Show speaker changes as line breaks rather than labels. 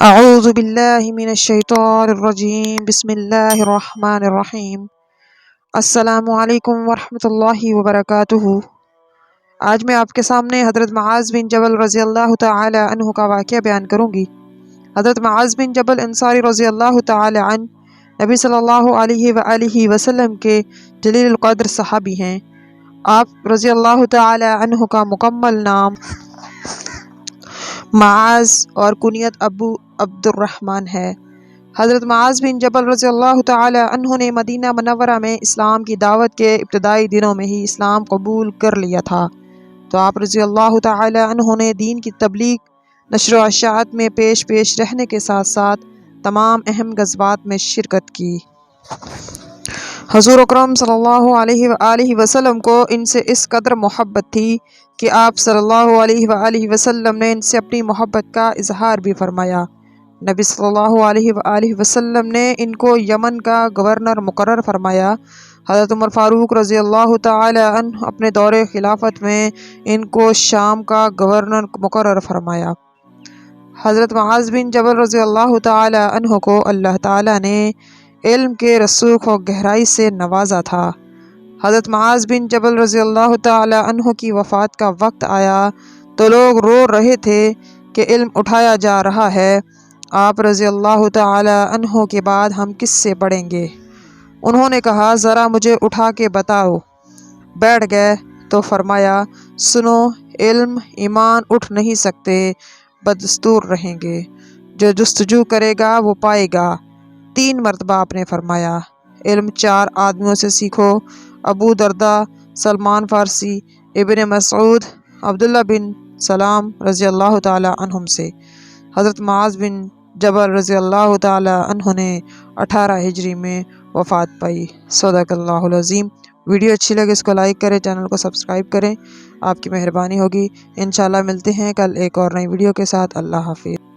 اعوذ باللہ من الشیطان الرجیم بسم اللہ الرحمن الرحیم۔ السلام علیکم ورحمۃ اللہ وبرکاتہ۔ آج میں آپ کے سامنے حضرت معاذ بن جبل رضی اللہ تعالی عنہ کا واقعہ بیان کروں گی۔ حضرت معاذ بن جبل انصاری رضی اللہ تعالی عنہ نبی صلی اللہ علیہ وآلہ وسلم کے جلیل القدر صحابی ہیں۔ آپ رضی اللہ تعالی عنہ کا مکمل نام معاذ اور کنیت ابو عبد الرحمن ہے۔ حضرت معاذ بن جبل رضی اللہ تعالی عنہ نے مدینہ منورہ میں اسلام کی دعوت کے ابتدائی دنوں میں ہی اسلام قبول کر لیا تھا، تو آپ رضی اللہ تعالی عنہ نے دین کی تبلیغ، نشر و اشاعت میں پیش رہنے کے ساتھ ساتھ تمام اہم غزوات میں شرکت کی۔ حضور اکرم صلی اللہ علیہ وآلہ وسلم کو ان سے اس قدر محبت تھی کہ آپ صلی اللہ علیہ وآلہ وسلم نے ان سے اپنی محبت کا اظہار بھی فرمایا۔ نبی صلی اللہ علیہ وآلہ وسلم نے ان کو یمن کا گورنر مقرر فرمایا۔ حضرت عمر فاروق رضی اللہ تعالی عنہ اپنے دور خلافت میں ان کو شام کا گورنر مقرر فرمایا۔ حضرت معاذ بن جبل رضی اللہ تعالی عنہ کو اللہ تعالی نے علم کے رسوخ و گہرائی سے نوازا تھا۔ حضرت معاذ بن جبل رضی اللہ تعالی عنہ کی وفات کا وقت آیا تو لوگ رو رہے تھے کہ علم اٹھایا جا رہا ہے، آپ رضی اللہ تعالی عنہ کے بعد ہم کس سے پڑھیں گے؟ انہوں نے کہا ذرا مجھے اٹھا کے بتاؤ۔ بیٹھ گئے تو فرمایا سنو، علم ایمان اٹھ نہیں سکتے، بدستور رہیں گے، جو جستجو کرے گا وہ پائے گا۔ 3 مرتبہ آپ نے فرمایا۔ علم 4 آدمیوں سے سیکھو، ابو درداء، سلمان فارسی، ابن مسعود، عبداللہ بن سلام رضی اللہ تعالی عنہم سے۔ حضرت معاذ بن جبل رضی اللہ تعالی عنہ نے 18 ہجری میں وفات پائی۔ صدق اللہ العظیم۔ ویڈیو اچھی لگے اس کو لائک کریں، چینل کو سبسکرائب کریں، آپ کی مہربانی ہوگی۔ انشاءاللہ ملتے ہیں کل ایک اور نئی ویڈیو کے ساتھ۔ اللہ حافظ۔